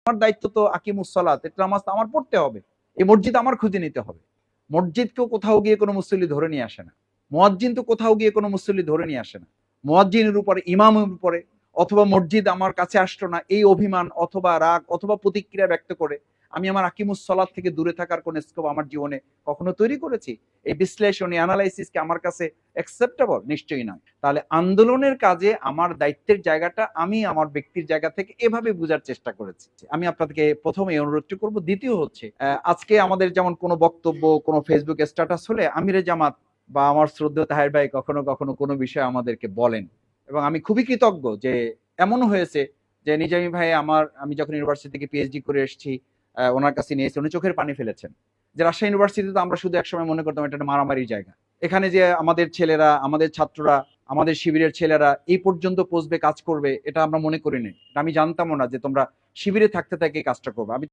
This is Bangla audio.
আমার দায়িত্ব তো আকিমুস সালাত, এটা নামাজ আমার পড়তে হবে, এই মসজিদ আমার খুঁজে নিতে হবে। মসজিদকেও কোথাও গিয়ে কোনো মুসল্লি ধরে নিয়ে আসে না, মুয়াজ্জিন তো কোথাও গিয়ে কোনো মুসল্লি ধরে নিয়ে আসে না। মুয়াজ্জিনের উপরে, ইমামের উপরে, অথবা মসজিদ আমার কাছে আসলো না এই অভিমান অথবা রাগ অথবা প্রতিক্রিয়া ব্যক্ত করে আমি আমার আকিমুস সালাত থেকে দূরে থাকার কোন স্কোপ আমার জীবনে কখনো তৈরি করেছি? এই বিশ্লেষণী অ্যানালাইসিস কি আমার কাছে অ্যাকসেপ্টেবল? নিশ্চয়ই নয়। তাহলে আন্দোলনের কাজে আমার দায়িত্বের জায়গাটা আমি আমার ব্যক্তির জায়গা থেকে এভাবে বোঝার চেষ্টা করেছি। আমি আপনাদেরকে প্রথমে অনুরোধটি করব। দ্বিতীয় হচ্ছে, আজকে আমাদের যেমন কোনো বক্তব্য, কোনো ফেসবুক স্ট্যাটাস হলে আমিরে জামাত বা আমার শ্রদ্ধেয় তাহের ভাই কখনো কখনো কোনো বিষয় আমাদেরকে বলেন, এবং আমি খুবই কৃতজ্ঞ যে এমনও হয়েছে যে নিজামী ভাই আমি যখন ইউনিভার্সিটি থেকে পিএইচডি করে এসেছি, ওনার কাছে নিয়েছি, উনি চোখের পানি ফেলেছেন যে রাজশাহী ইউনিভার্সিটিতে আমরা শুধু একসময় মনে করতাম এটা একটা মারামারির জায়গা, এখানে যে আমাদের ছেলেরা, আমাদের ছাত্ররা, আমাদের শিবিরের ছেলেরা এই পর্যন্ত পৌঁছবে, কাজ করবে, এটা আমরা মনে করি নাই। আমি জানতামও না যে তোমরা শিবিরে থাকতে থাকে কাজটা করবে। আমি